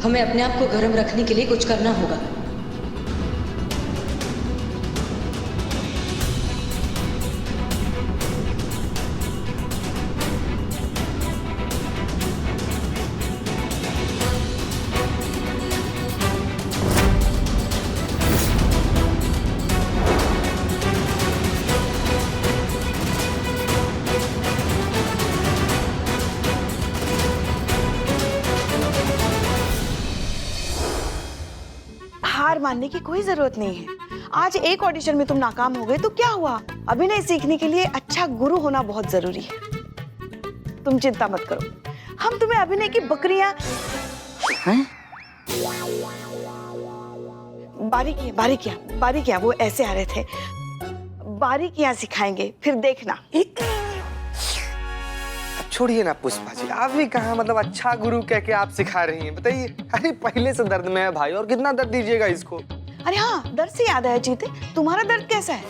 हमें अपने आप को गर्म रखने के लिए कुछ करना होगा। हार मानने की कोई जरूरत नहीं है। आज एक ऑडिशन में तुम नाकाम हो गए तो क्या हुआ? अभिनय सीखने के लिए अच्छा गुरु होना बहुत जरूरी है। तुम चिंता मत करो, हम तुम्हें अभिनय की बकरियां बारीकियां वो ऐसे आ रहे थे, बारीकियां सिखाएंगे, फिर देखना। छोड़िए ना पुष्पा जी, आप भी कहाँ मतलब अच्छा गुरु कह के आप सिखा रही हैं, बताइए। अरे पहले से दर्द में है भाई, और कितना दर्द दीजिएगा इसको। अरे हाँ, दर्द से याद आया जीते, तुम्हारा दर्द कैसा है?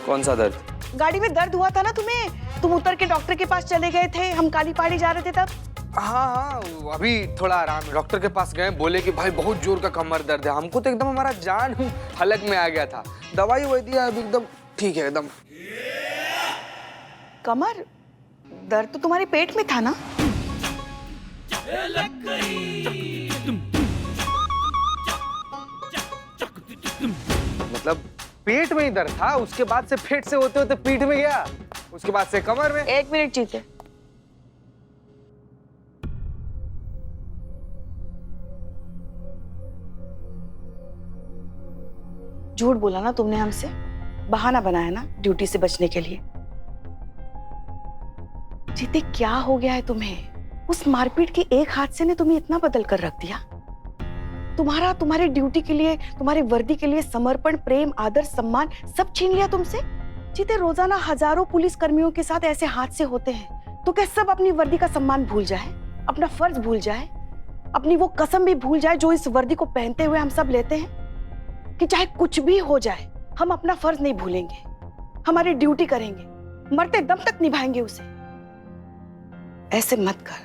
कौन सा दर्द? गाड़ी में दर्द हुआ था ना तुम्हें, तुम उतर के डॉक्टर के पास चले गए थे, हम काली पहाड़ी जा रहे थे तब। हाँ, अभी थोड़ा आराम है। डॉक्टर के पास गए, बोले कि भाई बहुत जोर का कमर दर्द है। हमको तो एकदम हमारा जान हलक में आ गया था। दवाई वही दिया, अभी एकदम ठीक है एकदम। कमर दर्द तो तुम्हारे पेट में था ना? मतलब पेट में ही दर्द था, उसके बाद से पेट से होते होते पीठ में गया, उसके बाद से कमर में। एक मिनट जीते, झूठ बोला ना तुमने हमसे, बहाना बनाया ना ड्यूटी से बचने के लिए। जीते क्या हो गया है तुम्हें? उस मारपीट के एक हादसे ने तुम्हें इतना बदल कर रख दिया। तुम्हारे ड्यूटी के लिए, तुम्हारे वर्दी के लिए समर्पण, प्रेम, आदर, सम्मान सब छीन लिया तुमसे। जीते रोजाना हजारों पुलिस कर्मियों के साथ ऐसे हादसे होते हैं, तो क्या सब अपनी वर्दी का सम्मान भूल जाए, अपना फर्ज भूल जाए, अपनी वो कसम भी भूल जाए जो इस वर्दी को पहनते हुए हम सब लेते हैं कि चाहे कुछ भी हो जाए हम अपना फर्ज नहीं भूलेंगे, हमारी ड्यूटी करेंगे, मरते दम तक निभाएंगे उसे। ऐसे मत कर,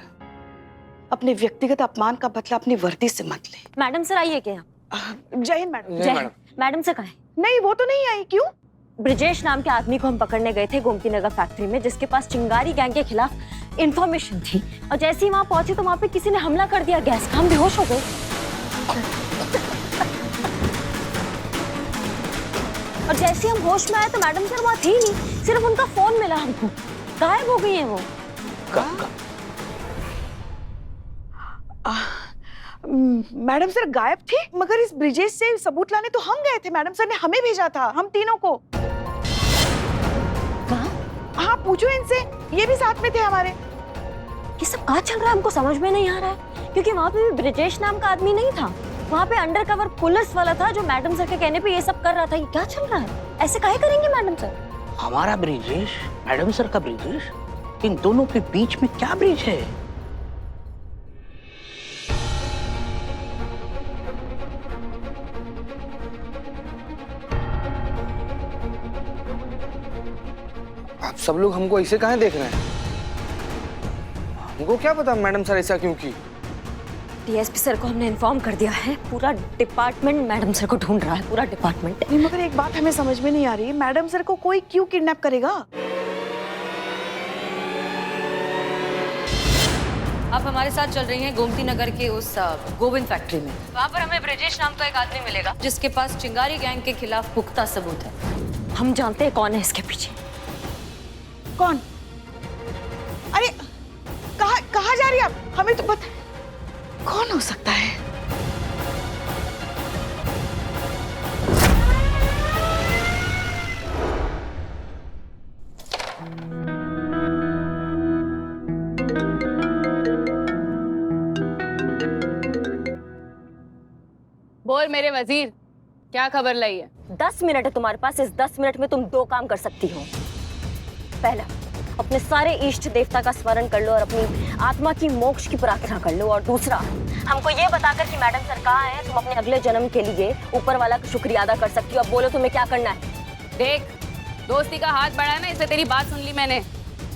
अपने व्यक्तिगत अपमान का बदला अपनी वर्दी से मत ले। मैडम सर आइए क्या? जय हिंद मैडम। जय मैडम। मैडम से कहें। नहीं, वो तो नहीं आई। क्यों? ब्रिजेश नाम के आदमी को हम पकड़ने गए थे गोमती नगर फैक्ट्री में, जिसके पास चिंगारी गैंग के खिलाफ इंफॉर्मेशन थी, और जैसे ही वहां पहुंचे तो वहां पे किसी ने हमला कर दिया गैस का। हम बेहोश हो गए और जैसे हम होश में आए तो मैडम सर वहां थी नहीं, सिर्फ उनका फोन मिला हमको। गायब हो गई है वो। मैडम सर गायब थी, मगर इस ब्रिजेश से सबूत लाने तो हम गए थे। मैडम सर ने हमें भेजा था, हम तीनों को। हाँ, पूछो इनसे, ये भी साथ में थे हमारे। ये सब कहाँ चल रहा है हमको समझ में नहीं आ रहा है, क्योंकि वहाँ पे भी ब्रिजेश नाम का आदमी नहीं था, वहाँ पे अंडरकवर पुलिस वाला था जो मैडम सर के कहने पे ये सब कर रहा था। ये क्या चल रहा है? ऐसे काहे करेंगे मैडम सर? हमारा ब्रिजेश, मैडम सर का ब्रिजेश, इन दोनों के बीच में क्या ब्रिज है? आप सब लोग हमको ऐसे काहे देख रहे हैं? हमको क्या पता मैडम सर ऐसा क्यों की? डीएसपी सर को हमने इन्फॉर्म कर दिया है, पूरा डिपार्टमेंट मैडम सर को ढूंढ रहा है, पूरा डिपार्टमेंट। नहीं, मगर एक बात हमें समझ में नहीं आ रही, मैडम सर को कोई क्यों किडनैप करेगा? आप हमारे साथ चल रही हैं गोमती नगर के उस गोविंद फैक्ट्री में। वहाँ पर हमें ब्रिजेश नाम का एक आदमी मिलेगा जिसके पास चिंगारी गैंग के खिलाफ पुख्ता सबूत है। हम जानते हैं कौन है इसके पीछे। कौन? अरे कहाँ जा रही है आप? हमें तो पता कौन हो सकता है। बोल मेरे वजीर, क्या खबर लाई है? 10 मिनट है तुम्हारे पास, इस 10 मिनट में तुम 2 काम कर सकती हो। पहला, अपने सारे इष्ट देवता का स्मरण कर लो और अपनी आत्मा की मोक्ष की प्रार्थना कर लो, और दूसरा, हमको ये बताकर कि मैडम सर कहाँ है, तुम अपने अगले जन्म के लिए ऊपर वाला का शुक्रिया अदा कर सकती हो। अब बोलो तुम्हें क्या करना है? देख, दोस्ती का हाथ बढ़ा है ना, इसलिए तेरी बात सुन ली मैंने।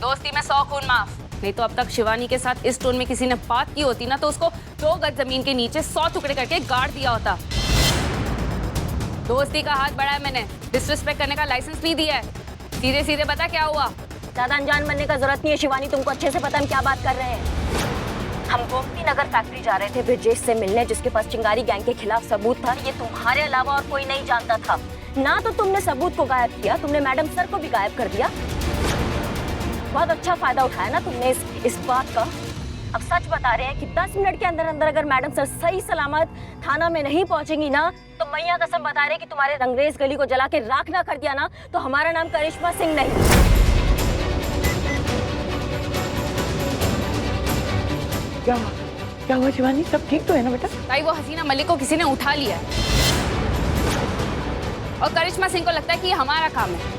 दोस्ती में 100 खून माफ। नहीं तो अब तक शिवानी के साथ इस टोन में किसी ने बात की होती ना, तो उसको 2 गज जमीन के नीचे 100 टुकड़े करके गाड़ दिया होता। दोस्ती का हाथ बढ़ाया मैंने, डिसरिस्पेक्ट करने का लाइसेंस नहीं दिया है। सीधे सीधे बता क्या हुआ। ज्यादा अनजान बनने का जरूरत नहीं है शिवानी, तुमको अच्छे से पता हम क्या बात कर रहे हैं। हम गोमती नगर फैक्ट्री जा रहे थे ब्रिजेश से मिलने, जिसके पास चिंगारी गैंग के खिलाफ सबूत था। ये तुम्हारे अलावा और कोई नहीं जानता था ना। तो तुमने सबूत को गायब किया, तुमने मैडम सर को भी गायब कर दिया। बहुत अच्छा फायदा उठाया ना तुमने इस बात का। अब सच बता रहे हैं कि 10 मिनट के अंदर अंदर अगर मैडम सर सही सलामत थाना में नहीं पहुंचेंगी ना, तो मैया कसम बता रहे हैं कि तुम्हारे रंगरेज गली को जला के राख ना कर दिया ना, तो हमारा नाम करिश्मा सिंह नहीं। क्या हुआ शिवानी, सब ठीक तो है ना बेटा? ताई वो हसीना मलिक को किसी ने उठा लिया है और करिश्मा सिंह को लगता है कि ये हमारा काम है।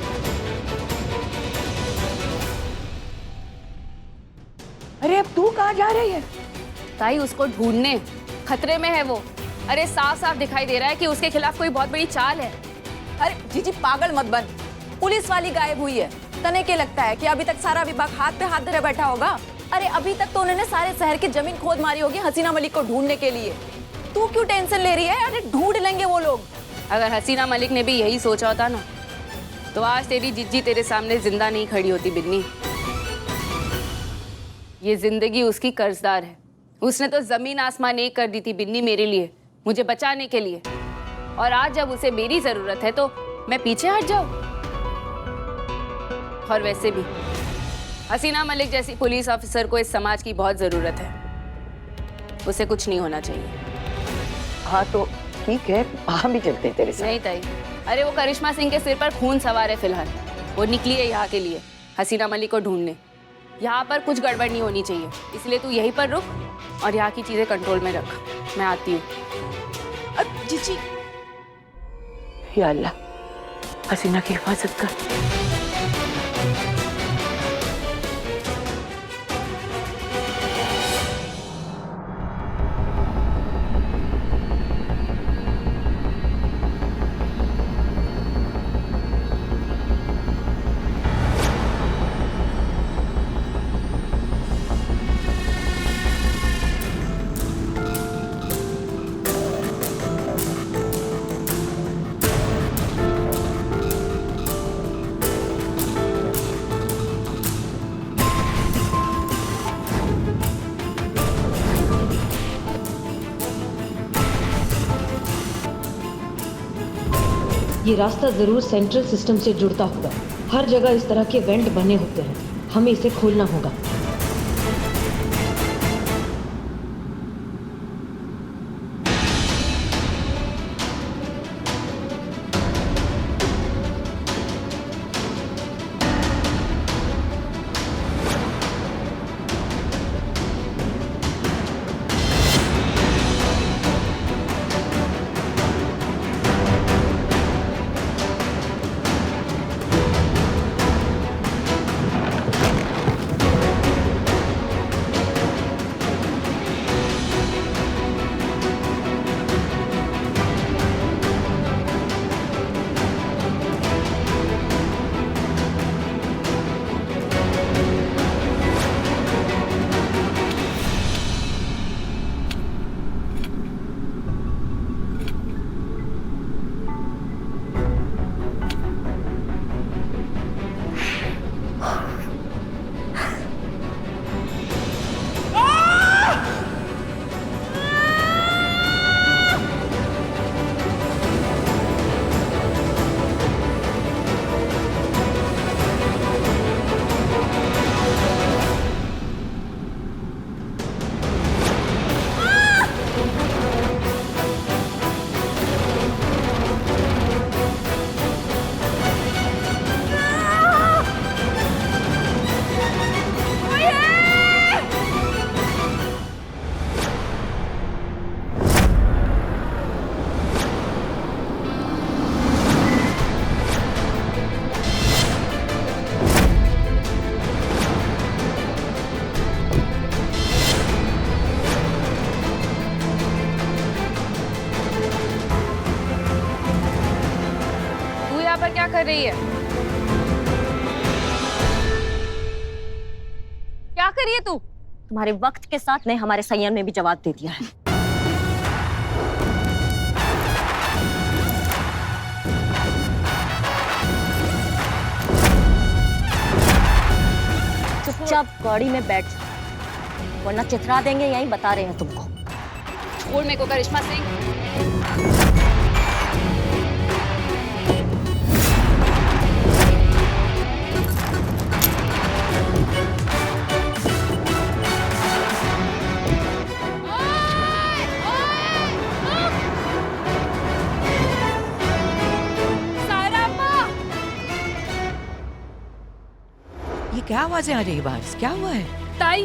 अरे अब तू कहाँ जा रही है? ताई उसको ढूंढने, खतरे में है वो। अरे साफ साफ दिखाई दे रहा है कि उसके खिलाफ कोई बहुत बड़ी चाल है। अरे जीजी पागल मत बन, पुलिस वाली गायब हुई है। तने क्या लगता है कि अभी तक सारा विभाग हाथ पे हाथ धरे बैठा होगा? अरे अभी तक तो उन्होंने सारे शहर की जमीन खोद मारी होगी हसीना मलिक को ढूंढने के लिए। तू क्यों टेंशन ले रही है? अरे ढूंढ लेंगे वो लोग। अगर हसीना मलिक ने भी यही सोचा होता ना, तो आज तेरी जिज्जी तेरे सामने जिंदा नहीं खड़ी होती बिन्नी। ये जिंदगी उसकी कर्जदार है। उसने तो जमीन आसमान एक कर दी थी बिन्नी मेरे लिए, मुझे बचाने के लिए। और आज जब उसे मेरी जरूरत है तो मैं पीछे हट जाऊं? और वैसे भी हसीना मलिक जैसी पुलिस ऑफिसर को इस समाज की बहुत जरूरत है। उसे कुछ नहीं होना चाहिए। हाँ तो ठीक है, वहाँ भी चलते हैं तेरे साथ। नहीं ताई, अरे वो करिश्मा सिंह के सिर पर खून सवार है फिलहाल। वो निकली है यहाँ के लिए हसीना मलिक को ढूंढने। यहाँ पर कुछ गड़बड़ नहीं होनी चाहिए, इसलिए तू यहीं पर रुक और यहाँ की चीजें कंट्रोल में रख। मैं आती हूँ। जीजी या अल्लाह, हसीना की हिफाजत कर। ये रास्ता जरूर सेंट्रल सिस्टम से जुड़ता होगा। हर जगह इस तरह के वेंट बने होते हैं, हमें इसे खोलना होगा। क्या कर रही है? क्या कर रही है तू? तुम्हारे वक्त के साथ ने हमारे संयम ने भी जवाब दे दिया है। चुपचाप गाड़ी में बैठ जा, वरना चित्रा देंगे यहीं, बता रहे हैं तुमको। छोड़ मेरे को करिश्मा सिंह। ये क्या आवाजें आ रही है बाहर से? क्या हुआ है? ताई,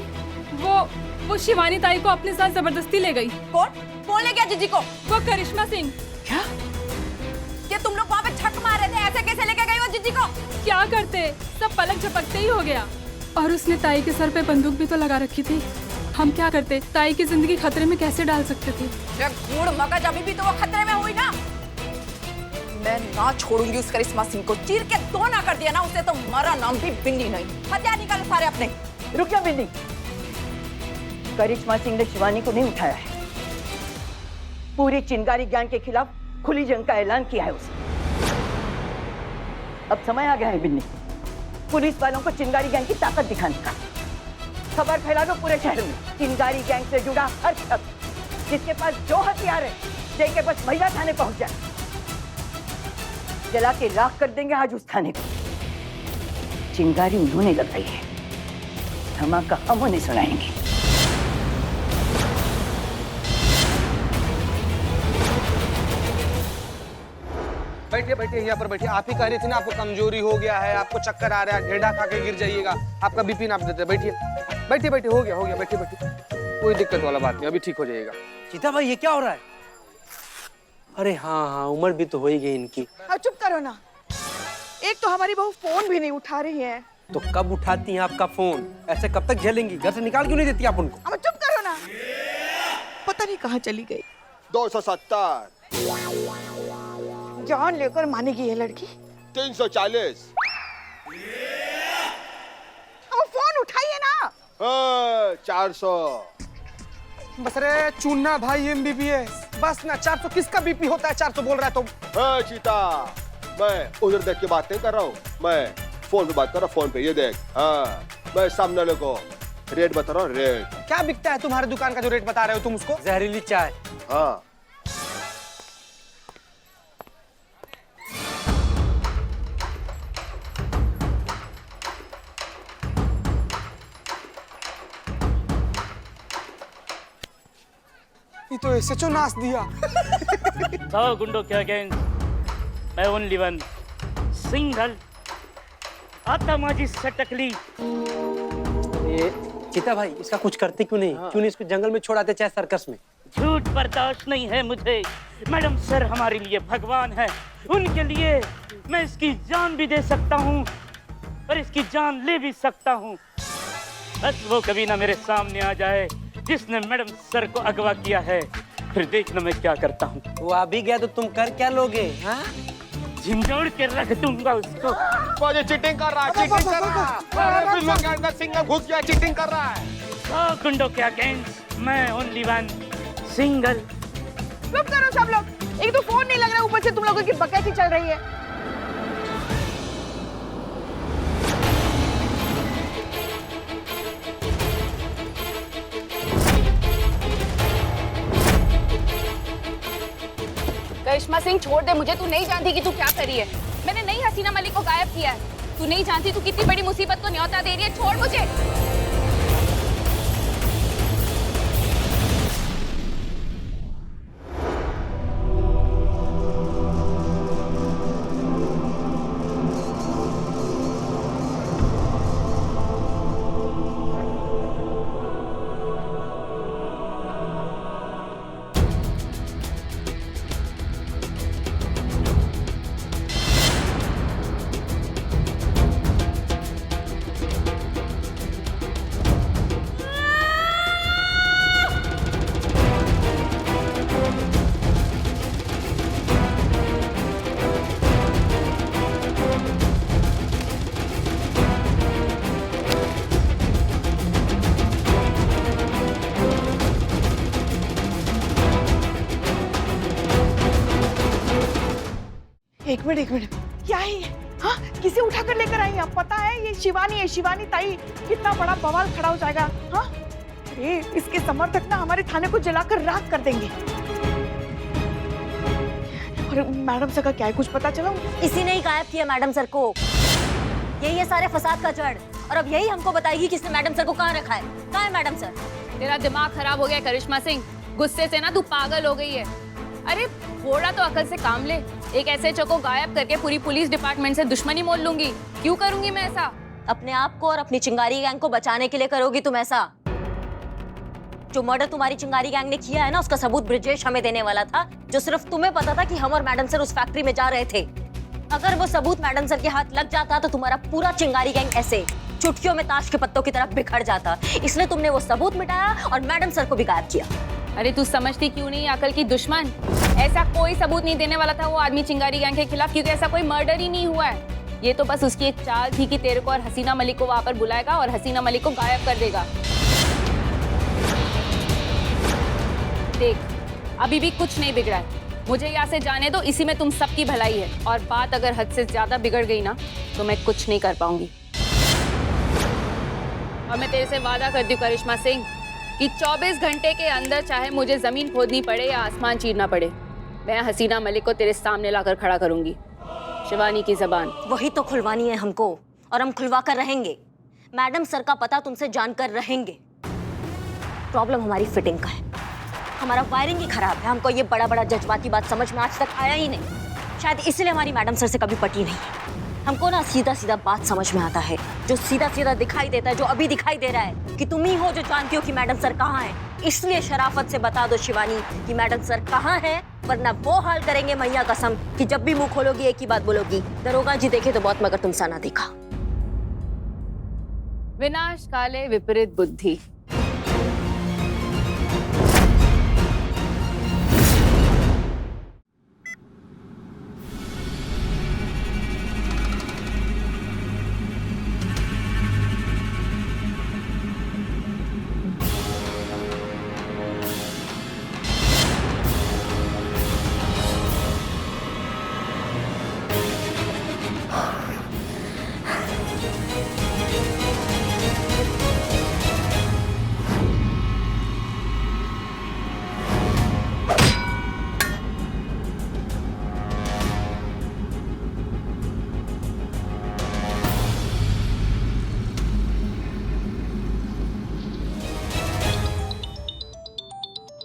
वो शिवानी ताई को अपने साथ जबरदस्ती ले गई। कौन ले गया जीजी को? वो करिश्मा सिंह। क्या? ये तुम लोग वहाँ पे छक मार रहे थे, ऐसे कैसे लेके गई वो जीजी को? क्या करते, सब पलक झपकते ही हो गया। और उसने ताई के सर पे बंदूक भी तो लगा रखी थी। हम क्या करते, ताई की जिंदगी खतरे में कैसे डाल सकते थे? गुड़ मगज, अभी भी तो वो खतरे में हुई ना। मैं ना छोड़ूंगी उस करिश्मा सिंह को, चीर के दो ना कर दिया ना उसे तो मरा नाम भी बिन्नी नहीं। हथियार निकालो सारे अपने। रुक जा बिन्नी, करिश्मा सिंह ने शिवानी को नहीं उठाया है। पूरी चिंगारी गैंग के खिलाफ खुली जंग का ऐलान किया है उसने। अब समय आ गया है बिन्नी, पुलिस वालों को चिंगारी गैंग की ताकत दिखाने का। खबर फैला दो पूरे शहर में, चिंगारी गैंग से जुड़ा हर शख्स जिसके पास जो हथियार है, लेके बस महिला थाने पहुंच जाए। जला के राख कर देंगे आज उस थाने को। चिंगारी उन्होंने लगाई है, धमाका हम उन्हें सुनाएंगे। बैठिए बैठिए, यहाँ पर बैठिए। आप ही कह रही थी ना आपको कमजोरी हो गया है, आपको चक्कर आ रहा है, ढेढ़ा खा के गिर जाइएगा, आपका बीपी नाप देते हैं। बैठिए बैठिए बैठिए, हो गया बैठिए बैठिए, कोई दिक्कत वाला बात नहीं, अभी ठीक हो जाइएगा। चीता भाई ये क्या हो रहा है? अरे हाँ, उम्र भी तो हो ही गई इनकी। चुप करो ना, एक तो हमारी बहू फोन भी नहीं उठा रही है। तो कब उठाती हैं आपका फोन? ऐसे कब तक झेलेंगी? घर से निकाल क्यों नहीं देती आप उनको? अब चुप करो ना, पता नहीं कहाँ चली गई। 270, जान लेकर मानेगी ये लड़की। 340, अब फोन उठाइए ना। 400। बस रे चुनना भाई MBBS, बस ना। 400 किसका बीपी होता है? 400 बोल रहा है तुम। चीता, मैं उधर देख के बात नहीं कर रहा हूँ, मैं फोन पे बात कर रहा हूँ। फोन पे ये देख। हाँ, मैं सामने वाले को रेट बता रहा हूँ, रेट। क्या बिकता है तुम्हारे दुकान का जो रेट बता रहे हो तुम उसको? जहरीली चाय। हाँ, ये तो ऐसे नाच दिया। 100 गुंडों के अगेंस्ट मैं ओनली वन सिंगल आता माझी सटकली। ये चीता भाई इसका कुछ करते क्यों नहीं? क्यों नहीं इसको जंगल में छोड़ाते, चाहे सर्कस में? झूठ बर्दाश्त नहीं है मुझे। मैडम सर हमारे लिए भगवान है, उनके लिए मैं इसकी जान भी दे सकता हूँ और इसकी जान ले भी सकता हूँ। बस वो कभी ना मेरे सामने आ जाए जिसने मैडम सर को अगवा किया है, फिर देखना मैं क्या करता हूँ। वो आ भी गया तो तुम कर क्या लोगे? हाँ, झिंझोड़ के रख दूंगा उसको। मुझे चीटिंग कर रहा है, चीटिंग कर रहा है। फिल्म के अंदर सिंगल घुस गया, चीटिंग कर रहा है। 100 गुंडों के अगेंस्ट मैं ओनली वन सिंगल। चुप करो सब लोग, एक तो फोन नहीं लग रहा, ऊपर से तुम लोगों की बकैती चल रही है। करिश्मा सिंह छोड़ दे मुझे, तू नहीं जानती कि तू क्या करी है। मैंने नहीं हसीना मलिक को गायब किया है, तू नहीं जानती तू कितनी बड़ी मुसीबत को न्योता दे रही है। छोड़ मुझे। एक मिनट, क्या है ये? हाँ, किसे उठा कर लेकर आई आप? पता है ये शिवानी है, शिवानी ताई। कितना बड़ा बवाल खड़ा हो जाएगा। हाँ, अरे इसके समर्थक ना हमारे थाने को जलाकर राख कर देंगे। और मैडम सर का क्या है, कुछ पता चला? इसी ने ही गायब किया मैडम सर को। यही है सारे फसाद का जड़, और अब यही हमको बताएगी कि इसने मैडम सर को कहाँ रखा है। कहाँ है मैडम सर? तेरा दिमाग खराब हो गया करिश्मा सिंह, गुस्से से ना तू पागल हो गई है। अरे थोड़ा तो अकल से काम ले। एक एसएचओ को गायब करके पूरी पुलिस डिपार्टमेंट से दुश्मनी मोल लूंगी? क्यों करूंगी मैं ऐसा? अपने आप को और अपनी चिंगारी गैंग को बचाने के लिए करोगी तुम ऐसा? जो मर्डर तुम्हारी चिंगारी गैंग ने किया है ना, उसका सबूत ब्रिजेश हमें देने वाला था, जो सिर्फ तुम्हें पता था कि हम और मैडम सर उस फैक्ट्री में जा रहे थे। अगर वो सबूत मैडम सर के हाथ लग जाता तो तुम्हारा पूरा चिंगारी गैंग ऐसे चुटकियों में ताश के पत्तों की तरफ बिखर जाता। इसलिए तुमने वो सबूत मिटाया और मैडम सर को भी गायब किया। अरे तू समझती क्यों नहीं अकल की दुश्मन? ऐसा कोई सबूत नहीं देने वाला था वो आदमी चिंगारी गैंग के खिलाफ, क्योंकि ऐसा कोई मर्डर ही नहीं हुआ है। ये तो बस उसकी एक चाल थी कि तेरे को और हसीना मलिक को वहां पर बुलाएगा और हसीना मलिक को गायब कर देगा। देख, अभी भी कुछ नहीं बिगड़ा है। मुझे यहाँ से जाने दो, इसी में तुम सबकी भलाई है। और बात अगर हद से ज्यादा बिगड़ गई ना तो मैं कुछ नहीं कर पाऊंगी। और मैं तेरे से वादा करती हूँ करिश्मा सिंह कि 24 घंटे के अंदर चाहे मुझे जमीन खोदनी पड़े या आसमान चीरना पड़े, मैं हसीना मलिक को तेरे सामने लाकर खड़ा करूंगी। शिवानी की जबान वही तो खुलवानी है हमको, और हम खुलवा कर रहेंगे। मैडम सर का पता तुमसे जानकर रहेंगे। प्रॉब्लम हमारी फिटिंग का है, हमारा वायरिंग ही खराब है। हमको ये बड़ा बड़ा जज्बाती बात समझ में आज तक आया ही नहीं। शायद इसलिए हमारी मैडम सर से कभी पटी नहीं। हमको ना सीधा सीधा बात समझ में आता है, जो सीधा सीधा दिखाई देता है, जो अभी दिखाई दे रहा है कि तुम ही हो जो जानती हो कि मैडम सर कहाँ है। इसलिए शराफत से बता दो शिवानी कि मैडम सर कहाँ है, वरना वो हाल करेंगे मैया कसम कि जब भी मुंह खोलोगी एक ही बात बोलोगी, दरोगा जी देखे तो बहुत मगर तुम सा ना देखा। विनाश काले विपरीत बुद्धि।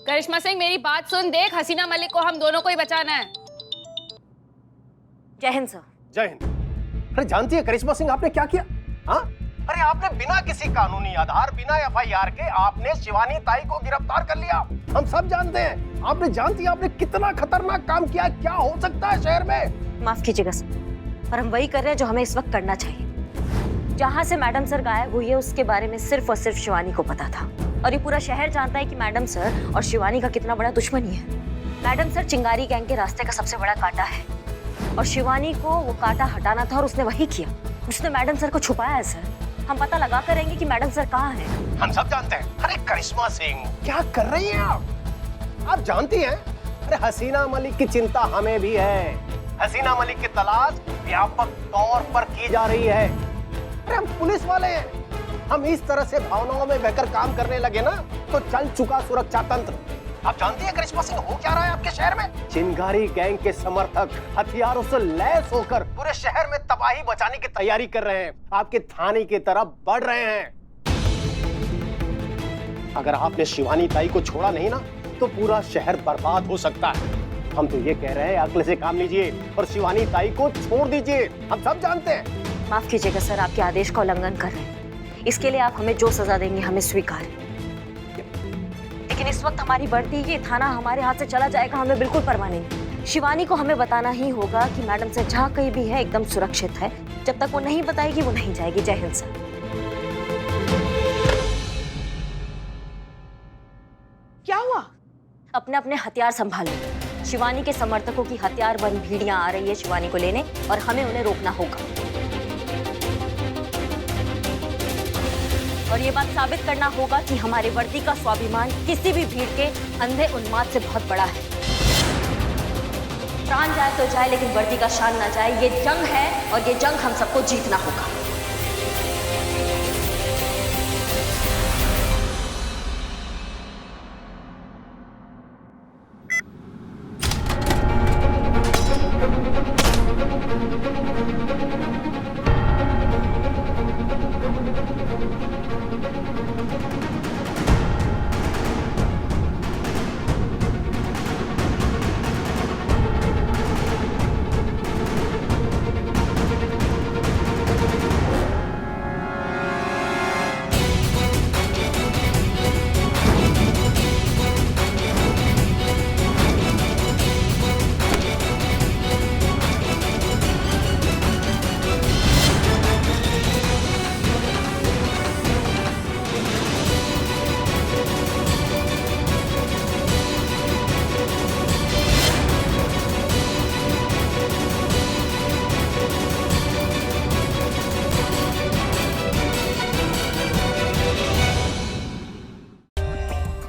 करिश्मा सिंह मेरी बात सुन, देख हसीना मलिक को हम दोनों को ही बचाना है। जय हिंद सर। जय हिंद। अरे जानती है करिश्मा सिंह आपने क्या किया? हाँ, अरे आपने बिना किसी कानूनी आधार, बिना एफआईआर के आपने शिवानी ताई को गिरफ्तार कर लिया। हम सब जानते हैं, आपने जानती है आपने कितना खतरनाक काम किया। क्या हो सकता है शहर में? माफ कीजिएगा सर, पर हम वही कर रहे हैं जो हमें इस वक्त करना चाहिए। जहाँ से मैडम सर गायब हुई है उसके बारे में सिर्फ और सिर्फ शिवानी को पता था, और ये पूरा शहर जानता है कि मैडम सर और शिवानी का कितना बड़ा दुश्मनी है। मैडम सर चिंगारी गैंग के रास्ते का सबसे बड़ा कांटा है, और शिवानी को वो कांटा हटाना था और उसने वही किया। उसने मैडम सर को छुपाया है सर। हम पता लगा करेंगे कि मैडम सर कहाँ हैं। हम सब जानते हैं। अरे करिश्मा सिंह क्या कर रही हैं आप? आप जानती हैं, अरे हसीना मलिक की चिंता हमें भी है। हसीना मलिक की तलाश व्यापक तौर पर की जा रही है। अरे हम पुलिस वाले हैं, हम इस तरह से भावनाओं में बहकर काम करने लगे ना तो चल चुका सुरक्षा तंत्र। आप जानती है करिश्मा सिंह हो क्या रहा है आपके शहर में? चिंगारी गैंग के समर्थक हथियारों से लैस होकर पूरे शहर में तबाही बचाने की तैयारी कर रहे हैं, आपके थाने की तरफ बढ़ रहे हैं। अगर आपने शिवानी ताई को छोड़ा नहीं ना तो पूरा शहर बर्बाद हो सकता है। हम तो ये कह रहे हैं अक्ल से काम लीजिए और शिवानी ताई को छोड़ दीजिए। हम सब जानते हैं। माफ कीजिएगा सर, आपके आदेश का उल्लंघन कर रहे हैं। इसके लिए आप हमें जो सजा देंगे हमें स्वीकार है, लेकिन इस वक्त हमारी बढ़ती ये थाना हमारे हाथ से चला जाएगा, हमें बिल्कुल परवाह नहीं। शिवानी को हमें बताना ही होगा कि मैडम सर जहाँ कहीं भी है एकदम सुरक्षित है। जब तक वो नहीं बताएगी वो नहीं जाएगी। जय हिंद सर। क्या हुआ? अपने अपने हथियार संभाल लो। शिवानी के समर्थकों की हथियार बंद भीड़ियां आ रही है शिवानी को लेने, और हमें उन्हें रोकना होगा। और ये बात साबित करना होगा कि हमारे वर्दी का स्वाभिमान किसी भी भीड़ के अंधे उन्माद से बहुत बड़ा है। प्राण जाए तो जाए, लेकिन वर्दी का शान ना जाए। ये जंग है और ये जंग हम सबको जीतना होगा।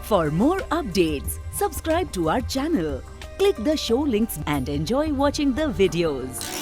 For more updates, subscribe to our channel, click the show links and enjoy watching the videos.